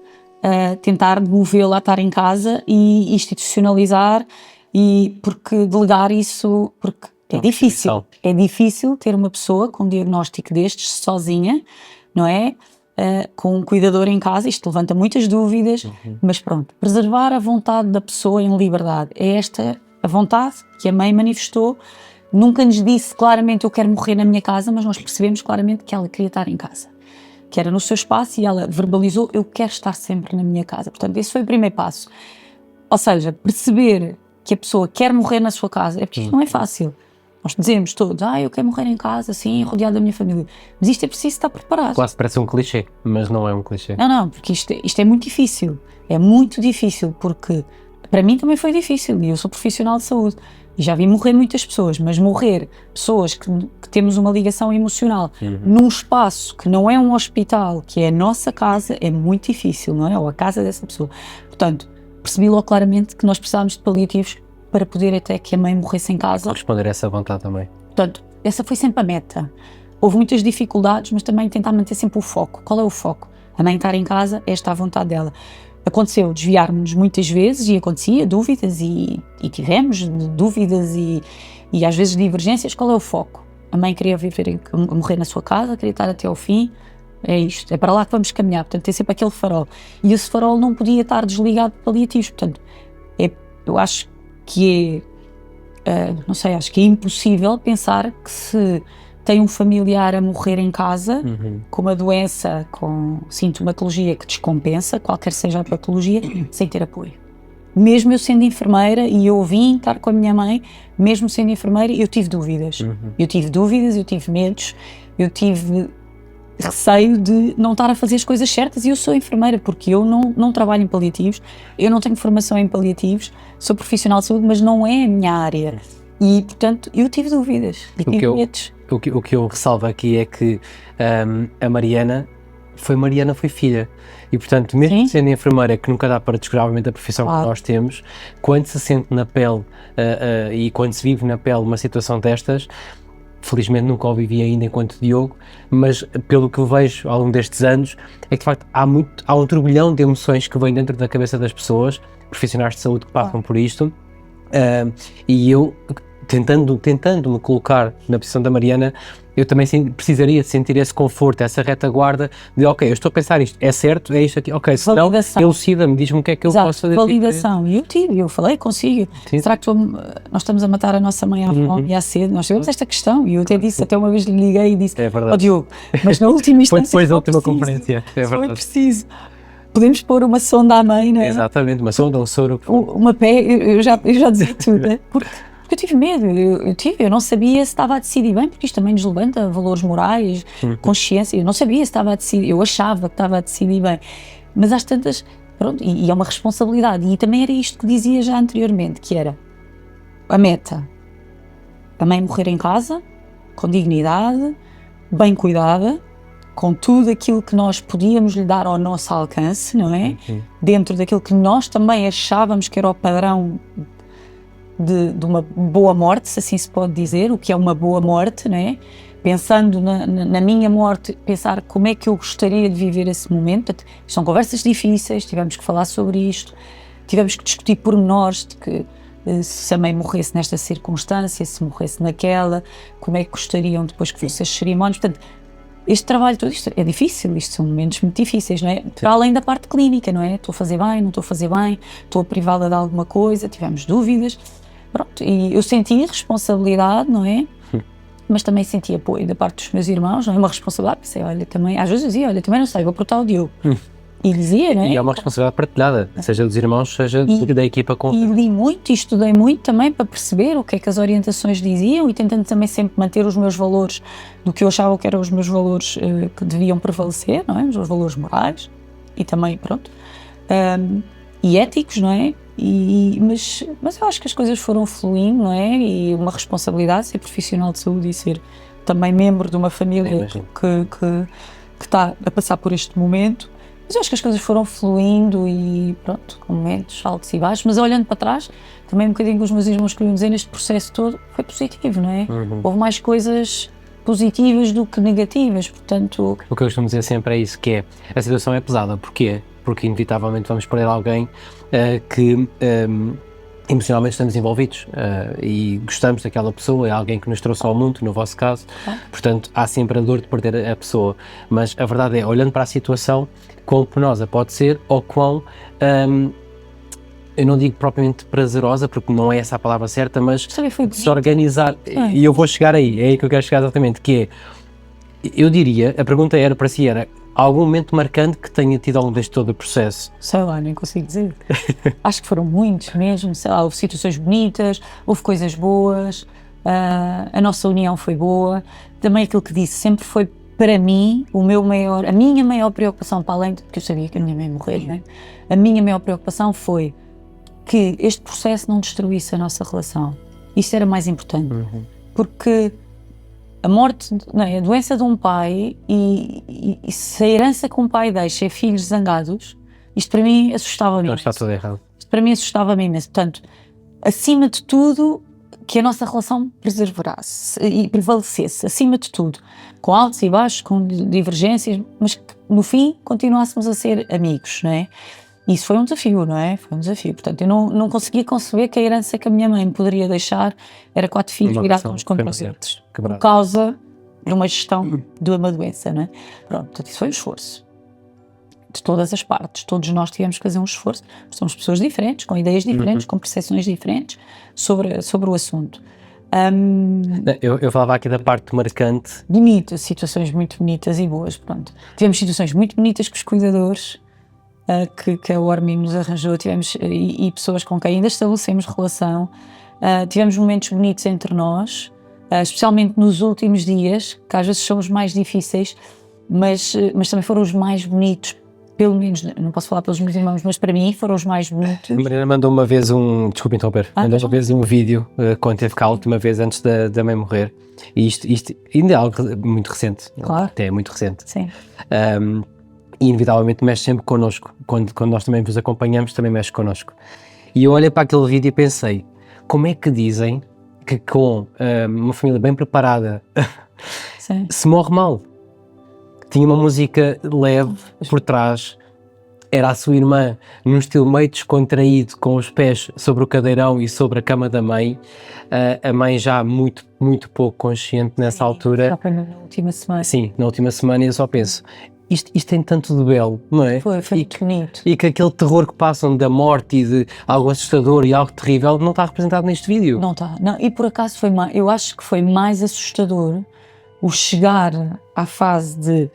tentar demovê-la a estar em casa e institucionalizar, e porque delegar isso, porque é difícil ter uma pessoa com um diagnóstico destes sozinha, não é? Com um cuidador em casa, isto levanta muitas dúvidas, mas pronto, preservar a vontade da pessoa em liberdade, é esta a vontade que a mãe manifestou. Nunca nos disse claramente eu quero morrer na minha casa, mas nós percebemos claramente que ela queria estar em casa, que era no seu espaço, e ela verbalizou eu quero estar sempre na minha casa. Portanto, esse foi o primeiro passo, ou seja, perceber que a pessoa quer morrer na sua casa, é porque isto não é fácil. Nós dizemos todos, eu quero morrer em casa, assim, rodeado da minha família. Mas isto é preciso estar preparado. Quase parece um clichê, mas não é um clichê. Não, porque isto é muito difícil. É muito difícil, porque para mim também foi difícil, e eu sou profissional de saúde. E já vi morrer muitas pessoas, mas morrer pessoas que temos uma ligação emocional num espaço que não é um hospital, que é a nossa casa, é muito difícil, não é? Ou a casa dessa pessoa. Portanto, percebi logo claramente que nós precisávamos de paliativos para poder até que a mãe morresse em casa. Responder a essa vontade também. Portanto, essa foi sempre a meta. Houve muitas dificuldades, mas também tentar manter sempre o foco. Qual é o foco? A mãe estar em casa, esta é a vontade dela. Aconteceu desviar-nos muitas vezes e acontecia dúvidas e tivemos dúvidas e às vezes divergências. Qual é o foco? A mãe queria morrer na sua casa, queria estar até ao fim. É isto, é para lá que vamos caminhar. Portanto, tem sempre aquele farol. E esse farol não podia estar desligado de paliativos. Portanto, eu acho que não sei, acho que é impossível pensar que se tem um familiar a morrer em casa com uma doença, com sintomatologia que descompensa, qualquer seja a patologia, sem ter apoio. Mesmo eu sendo enfermeira, e eu vim estar com a minha mãe, mesmo sendo enfermeira, eu tive dúvidas. Eu tive medos, eu tive receio de não estar a fazer as coisas certas, e eu sou enfermeira porque eu não trabalho em paliativos, eu não tenho formação em paliativos, sou profissional de saúde, mas não é a minha área. E, portanto, eu tive dúvidas e tive medos. O que eu ressalvo aqui é que a Mariana foi filha. E, portanto, mesmo sendo enfermeira, que nunca dá para descrever, obviamente, a profissão que nós temos, quando se sente na pele e quando se vive na pele uma situação destas, felizmente nunca o vivi ainda enquanto Diogo, mas pelo que eu vejo ao longo destes anos, é que de facto há um turbilhão de emoções que vêm dentro da cabeça das pessoas, profissionais de saúde que passam por isto, e eu, tentando me colocar na posição da Mariana, eu também precisaria de sentir esse conforto, essa retaguarda de ok, eu estou a pensar isto, é certo, é isto aqui, ok, se não, elucida-me, diz-me o que é que eu posso fazer. Validação, e eu falei consigo, será que nós estamos a matar a nossa mãe à fome e à sede? Nós tivemos esta questão, e eu até disse, até uma vez lhe liguei e disse, Diogo, mas na última instância foi depois da última conferência, foi preciso. Podemos pôr uma sonda à mãe, não é? Exatamente, uma sonda, um soro. Uma pé, eu já dizia tudo, né? Porque eu tive medo, eu não sabia se estava a decidir bem, porque isto também nos levanta valores morais, consciência, eu não sabia se estava a decidir, eu achava que estava a decidir bem, mas às tantas, pronto, e é uma responsabilidade, e também era isto que dizia já anteriormente, que era a meta, a mãe morrer em casa, com dignidade, bem cuidada, com tudo aquilo que nós podíamos lhe dar ao nosso alcance, não é? Dentro daquilo que nós também achávamos que era o padrão de uma boa morte, se assim se pode dizer, o que é uma boa morte, não é? Pensando na minha morte, pensar como é que eu gostaria de viver esse momento. Portanto, são conversas difíceis, tivemos que falar sobre isto, tivemos que discutir pormenores de que se a mãe morresse nesta circunstância, se morresse naquela, como é que gostariam depois que fossem as cerimónias. Portanto, este trabalho todo, isto é difícil, isto são momentos muito difíceis, não é? Para além da parte clínica, não é? Estou a fazer bem, não estou a fazer bem, estou a privá-la de alguma coisa, tivemos dúvidas, pronto, e eu senti responsabilidade, não é? Mas também senti apoio da parte dos meus irmãos, não é? Uma responsabilidade, pensei, olha, também, às vezes eu dizia, olha, também não sei, vou portar o Diogo. E dizia, não é? E é uma responsabilidade partilhada, seja dos irmãos, seja da equipa com... E li muito e estudei muito também para perceber o que é que as orientações diziam e tentando também sempre manter os meus valores do que eu achava que eram os meus valores que deviam prevalecer, não é? Os meus valores morais e também, pronto, e éticos, não é? Mas eu acho que as coisas foram fluindo, não é? E uma responsabilidade, ser profissional de saúde e ser também membro de uma família que está a passar por este momento. Mas eu acho que as coisas foram fluindo e pronto, com momentos altos e baixos, mas olhando para trás, também um bocadinho que os meus irmãos queriam dizer neste processo todo, foi positivo, não é? Houve mais coisas positivas do que negativas, portanto... O que eu costumo dizer sempre é isso, que é, a situação é pesada, porquê? Porque inevitavelmente vamos perder alguém que emocionalmente estamos envolvidos e gostamos daquela pessoa, é alguém que nos trouxe ao mundo, no vosso caso, portanto há sempre a dor de perder a pessoa, mas a verdade é, olhando para a situação, quão penosa pode ser ou quão, eu não digo propriamente prazerosa, porque não é essa a palavra certa, mas se organizar, e eu vou chegar aí, é aí que eu quero chegar exatamente, que é, eu diria, a pergunta era para si, era algum momento marcante que tenha tido ao longo deste todo o processo? Sei lá, nem consigo dizer. Acho que foram muitos mesmo, sei lá, houve situações bonitas, houve coisas boas, a nossa união foi boa, também aquilo que disse sempre foi para mim, a minha maior preocupação, para além de que eu sabia que a minha mãe ia morrer, né? A minha maior preocupação foi que este processo não destruísse a nossa relação. Isso era mais importante, porque a morte, não é, a doença de um pai e se a herança que um pai deixa é filhos zangados, isto para mim assustava-me. Não está tudo errado. para mim assustava-me imenso. Portanto, acima de tudo, que a nossa relação preservasse e prevalecesse, acima de tudo, com altos e baixos, com divergências, mas que no fim continuássemos a ser amigos, não é? Isso foi um desafio, não é? Foi um desafio. Portanto, eu não conseguia conceber que a herança que a minha mãe me poderia deixar era 4 filhos virados uns contra os outros, por causa de uma gestão de uma doença, não é? Pronto, portanto, isso foi um esforço. De todas as partes, todos nós tivemos que fazer um esforço. Somos pessoas diferentes, com ideias diferentes, com percepções diferentes sobre o assunto. Eu falava aqui da parte marcante. Bonito, situações muito bonitas e boas, pronto. Tivemos situações muito bonitas com os cuidadores, que a Ormi nos arranjou, tivemos, e pessoas com quem ainda estabelecemos relação. Tivemos momentos bonitos entre nós, especialmente nos últimos dias, que às vezes são os mais difíceis, mas também foram os mais bonitos. Pelo menos, não posso falar pelos meus irmãos, mas para mim foram os mais bonitos. A Mariana mandou uma vez desculpa interromper, mandou uma vez um vídeo quando teve cá a última vez antes da mãe morrer, e isto ainda é algo muito recente, claro. Até é muito recente. Sim. E inevitavelmente mexe sempre connosco, quando nós também vos acompanhamos também mexe connosco. E eu olhei para aquele vídeo e pensei, como é que dizem que com uma família bem preparada Sim. se morre mal? Tinha uma música leve por trás, era a sua irmã num estilo meio descontraído, com os pés sobre o cadeirão e sobre a cama da mãe, a mãe já muito, muito pouco consciente nessa altura. Já foi na última semana. Sim, na última semana, e eu só penso, isto tem tanto de belo, não é? Foi muito bonito. E que aquele terror que passam da morte e de algo assustador e algo terrível não está representado neste vídeo. Não está, não, e por acaso eu acho que foi mais assustador o chegar à fase de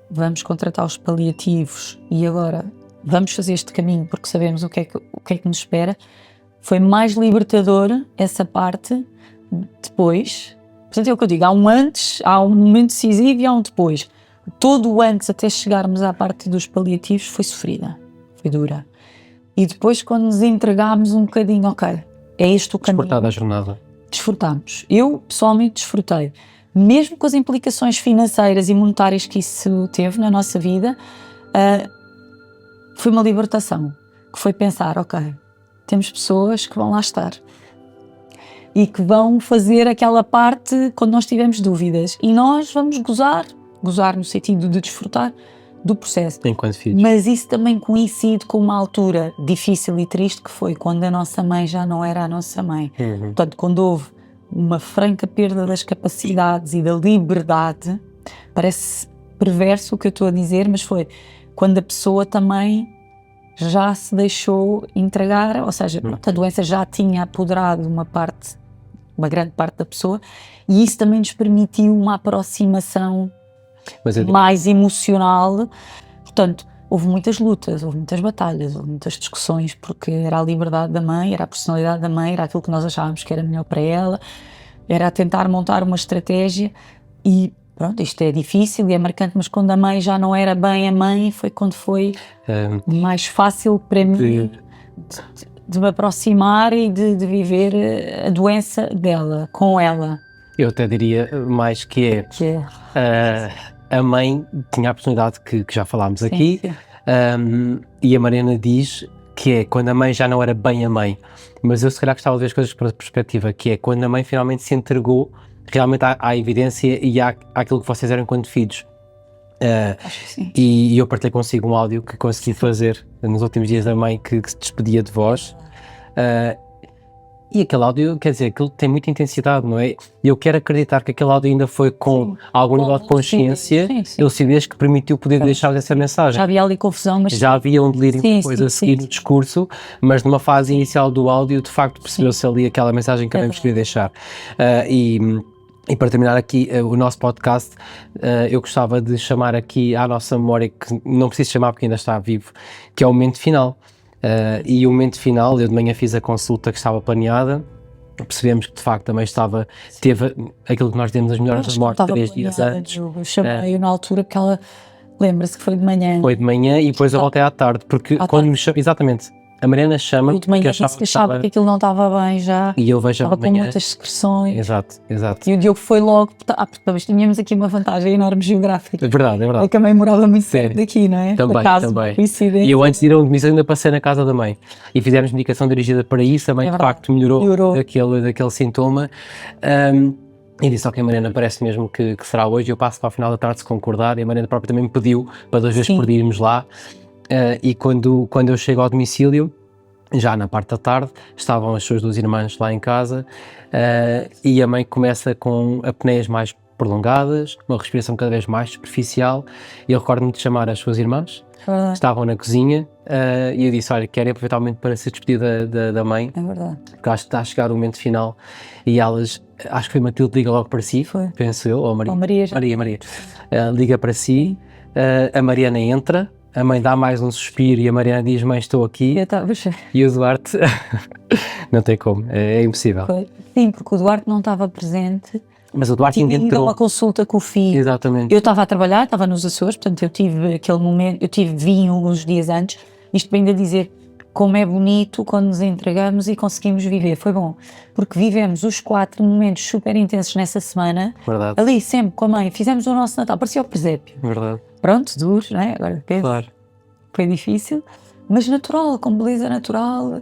vamos contratar os paliativos e agora vamos fazer este caminho porque sabemos o que é que nos espera. Foi mais libertador essa parte depois. Portanto, é o que eu digo, há um antes, há um momento decisivo e há um depois. Todo o antes até chegarmos à parte dos paliativos foi sofrida, foi dura. E depois quando nos entregámos um bocadinho, ok, é este o caminho. Desfrutada a jornada. Desfrutámos. Eu pessoalmente desfrutei. Mesmo com as implicações financeiras e monetárias que isso teve na nossa vida, foi uma libertação, que foi pensar, ok, temos pessoas que vão lá estar e que vão fazer aquela parte quando nós tivermos dúvidas e nós vamos gozar no sentido de desfrutar do processo. Enquanto filhos. Mas isso também coincide com uma altura difícil e triste que foi quando a nossa mãe já não era a nossa mãe. Portanto, quando houve uma franca perda das capacidades e da liberdade, parece perverso o que eu estou a dizer, mas foi quando a pessoa também já se deixou entregar, ou seja, a doença já tinha apoderado uma grande parte da pessoa, e isso também nos permitiu uma aproximação mais emocional. Portanto, houve muitas lutas, houve muitas batalhas, houve muitas discussões, porque era a liberdade da mãe, era a personalidade da mãe, era aquilo que nós achávamos que era melhor para ela, era a tentar montar uma estratégia e pronto, isto é difícil e é marcante, mas quando a mãe já não era bem a mãe, foi quando foi mais fácil para mim de me aproximar e de viver a doença dela, com ela. Eu até diria mais que a mãe tinha a personalidade que já falámos aqui, sim. E a Mariana diz que é quando a mãe já não era bem a mãe, mas eu se calhar gostava de ver as coisas para perspectiva, que é quando a mãe finalmente se entregou realmente à evidência e àquilo que vocês eram enquanto filhos. Acho que sim. E eu partilhei consigo um áudio que consegui fazer nos últimos dias da mãe que se despedia de vós. E aquele áudio, quer dizer, aquilo tem muita intensidade, não é? E eu quero acreditar que aquele áudio ainda foi com algum nível de consciência e lucidez que permitiu poder deixar essa mensagem. Já havia ali confusão, mas... Já havia um delírio depois a seguir no discurso, mas numa fase inicial do áudio, de facto, percebeu-se ali aquela mensagem que queremos querer deixar. E para terminar aqui o nosso podcast, eu gostava de chamar aqui à nossa memória, que não preciso chamar porque ainda está vivo, que é o momento final. E o momento final, eu de manhã fiz a consulta que estava planeada, percebemos que de facto também teve aquilo que nós temos as melhores das mortes 3 dias antes. Eu chamei-o na altura porque ela lembra-se que foi de manhã. Foi de manhã e depois eu voltei à tarde, porque quando me chamou, exatamente, A Mariana chama Eu de manhã disse que achava que aquilo não estava bem já. E eu vejo Estava com amanhã. muitas secreções. Exato. E o Diogo foi logo, porque talvez tínhamos aqui uma vantagem enorme geográfica. É verdade. É que a mãe morava muito Sério. perto daqui, não é? Também, Por acaso, também. coincidência. E eu antes de ir ao domicílio ainda passei na casa da mãe e fizemos medicação dirigida para isso, a mãe de verdade. facto melhorou. Melhorou. Daquele sintoma. E disse, ok, Mariana, parece mesmo que será hoje. Eu passo para o final da tarde se concordar, e a Mariana própria também me pediu para 2 vezes por dia irmos lá. E quando eu chego ao domicílio, já na parte da tarde, estavam as suas 2 irmãs lá em casa, e a mãe começa com apneias mais prolongadas, uma respiração cada vez mais superficial, e eu recordo-me de chamar as suas irmãs, que estavam na cozinha, e eu disse, olha, quero aproveitar o momento para se despedir da mãe, É verdade. porque acho que está a chegar o momento final, e elas, acho que foi Matilde, liga logo para si, penso eu, ou Maria. Ou Maria já. Maria. Liga para si, a Mariana entra, a mãe dá mais um suspiro e a Mariana diz, mãe, estou aqui. E o Duarte, não tem como, é impossível. Sim, porque o Duarte não estava presente. Mas o Duarte ainda Tinha ido a entrou. uma consulta com o filho. Exatamente. Eu estava a trabalhar, estava nos Açores, portanto eu tive aquele momento, vinho uns dias antes, isto para ainda dizer como é bonito quando nos entregamos e conseguimos viver, foi bom, porque vivemos os 4 momentos super intensos nessa semana, Verdade. ali sempre com a mãe, fizemos o nosso Natal, parecia o presépio. Verdade. Pronto, duro, não é? Agora penso, Claro. foi difícil, mas natural, com beleza natural,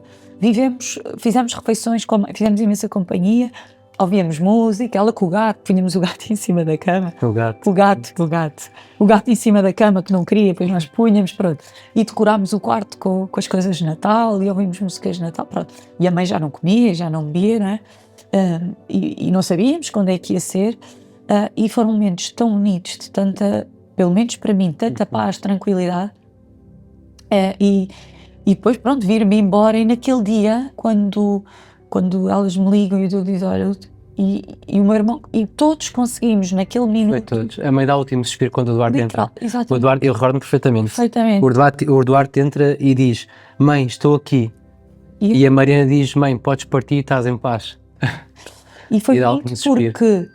fizemos refeições, fizemos imensa companhia, ouvíamos música, ela com o gato, punhamos o gato em cima da cama. O gato. O gato em cima da cama que não queria, depois nós punhamos, pronto. E decorámos o quarto com as coisas de Natal e ouvimos músicas de Natal, pronto. E a mãe já não comia, já não bebia, não é? E não sabíamos quando é que ia ser. E foram momentos tão bonitos, de tanta, pelo menos para mim, tanta paz, tranquilidade. E depois, pronto, vir-me embora. E naquele dia, quando elas me ligam e eu digo, olha, e o meu irmão, e todos conseguimos naquele minuto. Foi todos. A mãe dá o último suspiro quando o Duarte entra. Exatamente. O Duarte, eu recordo-me perfeitamente. Perfeitamente. O Duarte entra e diz, mãe, estou aqui. E a Mariana diz, mãe, podes partir, estás em paz. E foi bonito porque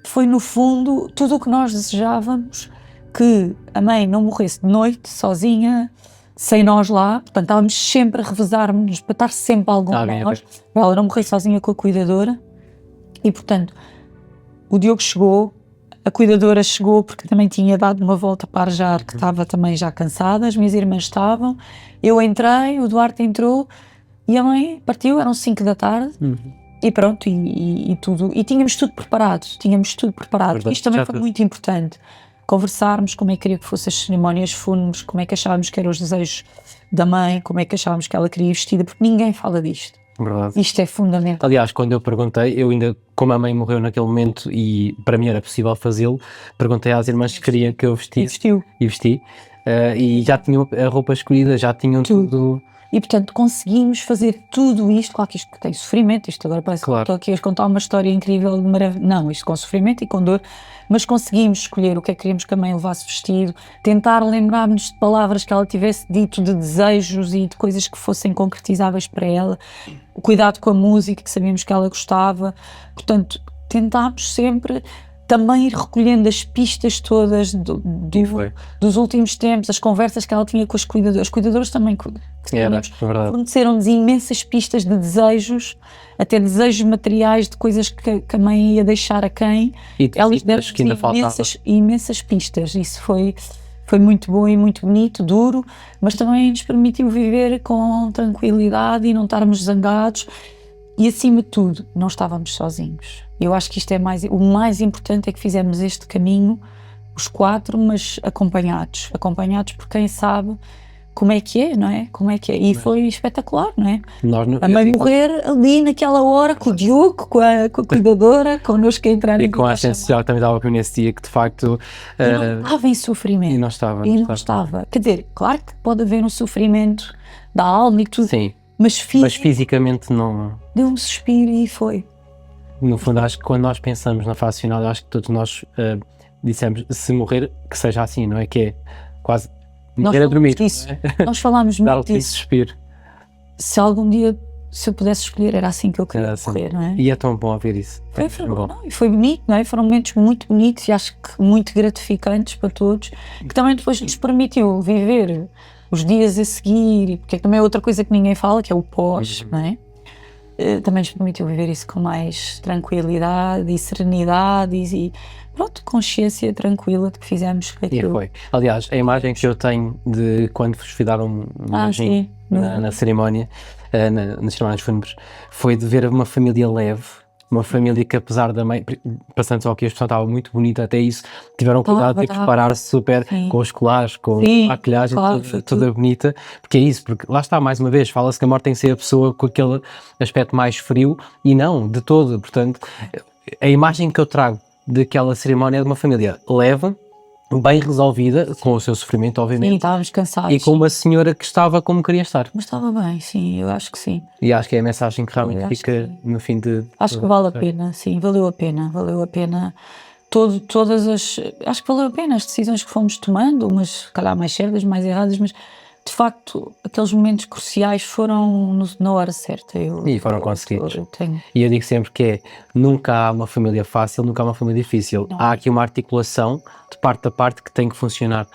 foi no fundo tudo o que nós desejávamos, que a mãe não morresse de noite, sozinha, sem nós lá, portanto estávamos sempre a revezar-nos para estar sempre algum de nós, para ela não morrer sozinha com a cuidadora. E portanto o Diogo chegou, a cuidadora chegou porque também tinha dado uma volta para Arjar, que estava também já cansada, as minhas irmãs estavam, eu entrei, o Duarte entrou e a mãe partiu, eram 5 da tarde. E pronto, e tudo, e tínhamos tudo preparado. Verdade, isto também foi muito importante, conversarmos como é que queria que fossem as cerimónias fúnebres, como é que achávamos que eram os desejos da mãe, como é que achávamos que ela queria ir vestida, porque ninguém fala disto. Verdade. Isto é fundamental. Aliás, quando eu perguntei, eu ainda, como a mãe morreu naquele momento e para mim era possível fazê-lo, perguntei às irmãs se queriam que eu vestisse. E vesti. E já tinham a roupa escolhida, já tinham tudo. E portanto conseguimos fazer tudo isto, claro que isto tem sofrimento, isto agora parece que estou aqui a contar uma história incrível, não, isto com sofrimento e com dor, mas conseguimos escolher o que é que queríamos que a mãe levasse vestido, tentar lembrar-nos de palavras que ela tivesse dito, de desejos e de coisas que fossem concretizáveis para ela, o cuidado com a música, que sabíamos que ela gostava, portanto tentámos sempre também ir recolhendo as pistas todas dos últimos tempos, as conversas que ela tinha com as cuidadoras também forneceram-nos imensas pistas de desejos, até desejos materiais de coisas que a mãe ia deixar a quem, elas deram-nos imensas pistas. Isso foi muito bom e muito bonito, duro, mas também nos permitiu viver com tranquilidade e não estarmos zangados. E acima de tudo, não estávamos sozinhos. Eu acho que isto é o mais importante, é que fizemos este caminho, os 4, mas acompanhados por quem sabe como é que é, não é? E foi espetacular, não é? A mãe morrer ali naquela hora, com o Diogo, com a cuidadora, connosco a entrar e com a assistência social que também estava comigo nesse dia, que de facto... não estava em sofrimento. E não estava. Quer dizer, claro que pode haver um sofrimento da alma e tudo. Sim. Mas fisicamente não... Deu um suspiro e foi. No fundo, acho que quando nós pensamos na fase final, acho que todos nós dissemos, se morrer, que seja assim, não é? Que é quase morrer a dormir. Nós falámos muito disso. Suspiro. Se algum dia, se eu pudesse escolher, era assim que eu queria morrer, não é? E é tão bom ouvir isso. Foi bonito, não é? Foram momentos muito bonitos e acho que muito gratificantes para todos, que também depois nos permitiu viver os dias a seguir, porque também é outra coisa que ninguém fala, que é o pós, não é? Também nos permitiu viver isso com mais tranquilidade e serenidade e pronto, consciência tranquila de que fizemos E aquilo. foi. Aliás, a imagem que eu tenho de quando vos fui dar um beijinho sim. na cerimónia, nas cerimónias fúnebres, foi de ver uma família leve, uma família que apesar da mãe, passando só que a expressão estava muito bonita, até isso, tiveram cuidado de preparar-se super Sim. com os colares, com Sim, a maquilhagem claro, foi toda bonita, porque é isso, porque lá está, mais uma vez, fala-se que a morte tem que ser a pessoa com aquele aspecto mais frio, e não, de todo, portanto, a imagem que eu trago daquela cerimónia é de uma família leve, bem resolvida, com o seu sofrimento, Sim, obviamente, estávamos cansados. e com uma senhora que estava como queria estar. Mas estava bem, sim, eu acho que sim. E acho que é a mensagem que Eu realmente acho fica que no fim de... Acho que vale a pena, sim, valeu a pena. Todas as. Acho que valeu a pena as decisões que fomos tomando, umas se calhar mais certas, mais erradas, mas de facto aqueles momentos cruciais foram na hora certa. E foram conseguidos. Eu tenho. E eu digo sempre que é, nunca há uma família fácil, nunca há uma família difícil. Não. Há aqui uma articulação de parte a parte que tem que funcionar.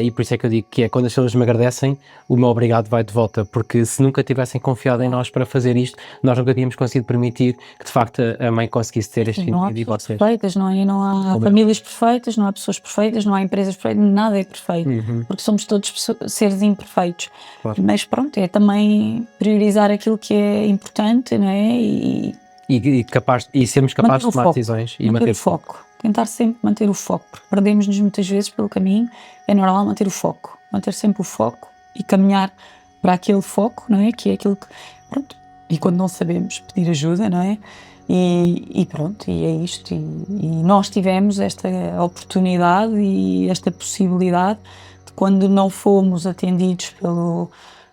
E por isso é que eu digo que é, quando as pessoas me agradecem, o meu obrigado vai de volta, porque se nunca tivessem confiado em nós para fazer isto, nós nunca tínhamos conseguido permitir que de facto a mãe conseguisse ter este Não há sentido e pessoas vocês. perfeitas, não é? Não há Como é? famílias perfeitas, não há pessoas perfeitas, não há empresas perfeitas, nada é perfeito, porque somos todos seres imperfeitos. Claro. Mas pronto, é também priorizar aquilo que é importante, não é? E sermos capazes Manter o de tomar foco, decisões e manter o foco. Tentar sempre manter o foco, porque perdemos-nos muitas vezes pelo caminho. É normal manter o foco, manter sempre o foco e caminhar para aquele foco, não é? Que é aquilo que, pronto, e quando não sabemos pedir ajuda, não é? E pronto, e é isto. E nós tivemos esta oportunidade e esta possibilidade de, quando não fomos atendidos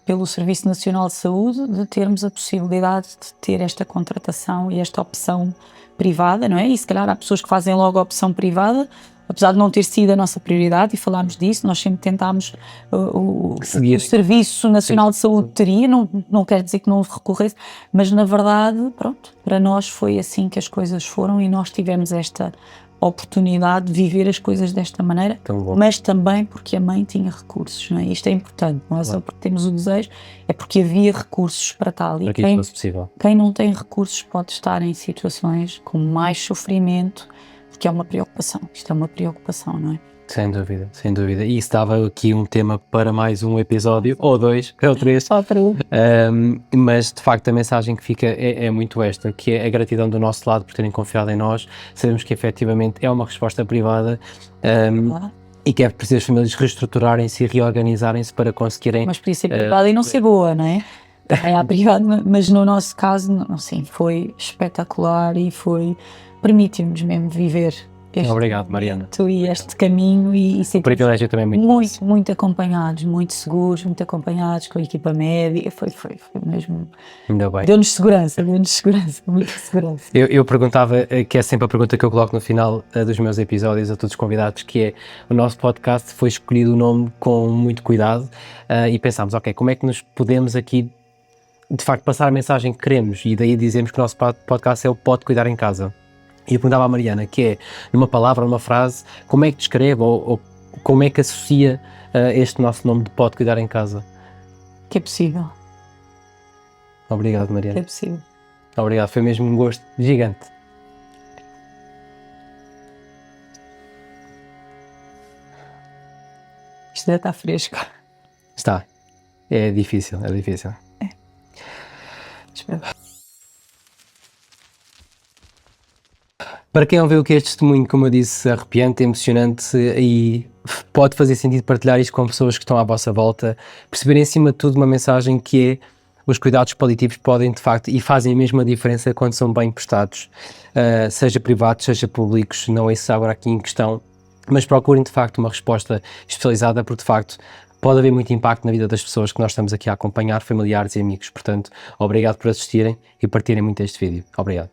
pelo Serviço Nacional de Saúde, de termos a possibilidade de ter esta contratação e esta opção privada, não é? E se calhar há pessoas que fazem logo a opção privada, apesar de não ter sido a nossa prioridade, e falámos disso, nós sempre tentámos, o Serviço Nacional de Saúde teria, não quer dizer que não recorresse, mas na verdade, pronto, para nós foi assim que as coisas foram e nós tivemos esta oportunidade de viver as coisas desta maneira, mas também porque a mãe tinha recursos, não é? Isto é importante, não é só porque temos o desejo, é porque havia recursos para tal. E para que isso fosse possível. quem não tem recursos pode estar em situações com mais sofrimento, porque é uma preocupação, isto é uma preocupação, não é? Sem dúvida, sem dúvida. E isso dava aqui um tema para mais um episódio, ou dois, ou três. Só para mas de facto a mensagem que fica é muito esta, que é a gratidão do nosso lado por terem confiado em nós. Sabemos que efetivamente é uma resposta privada e que é preciso as famílias reestruturarem-se e reorganizarem-se para conseguirem... Mas podia ser privada e não ser boa, não é? Também há privado, mas no nosso caso, assim, foi espetacular e permitiu-nos mesmo viver Obrigado, Mariana. e este caminho e O privilégio também é muito acompanhados, muito seguros, muito acompanhados com a equipa médica, foi mesmo, Ainda bem. deu-nos segurança, muita segurança. Eu perguntava, que é sempre a pergunta que eu coloco no final dos meus episódios a todos os convidados, que é, o nosso podcast foi escolhido o nome com muito cuidado e pensámos, ok, como é que nos podemos aqui de facto passar a mensagem que queremos, e daí dizemos que o nosso podcast é o Pode Cuidar em Casa. E eu perguntava à Mariana, que é, numa palavra, numa frase, como é que descreve ou como é que associa este nosso nome de Pode Cuidar em Casa? Que é possível. Obrigado, Mariana. Que é possível. Obrigado, foi mesmo um gosto gigante. Isto ainda está fresco. Está. É difícil, é difícil. Espero. Para quem ouviu o que este testemunho, como eu disse, arrepiante, emocionante e pode fazer sentido partilhar isto com pessoas que estão à vossa volta, perceber em cima de tudo uma mensagem que é: os cuidados paliativos podem de facto e fazem a mesma diferença quando são bem prestados, seja privados, seja públicos, não é isso agora aqui em questão, mas procurem de facto uma resposta especializada, porque de facto pode haver muito impacto na vida das pessoas que nós estamos aqui a acompanhar, familiares e amigos. Portanto, obrigado por assistirem e partilhem muito este vídeo. Obrigado.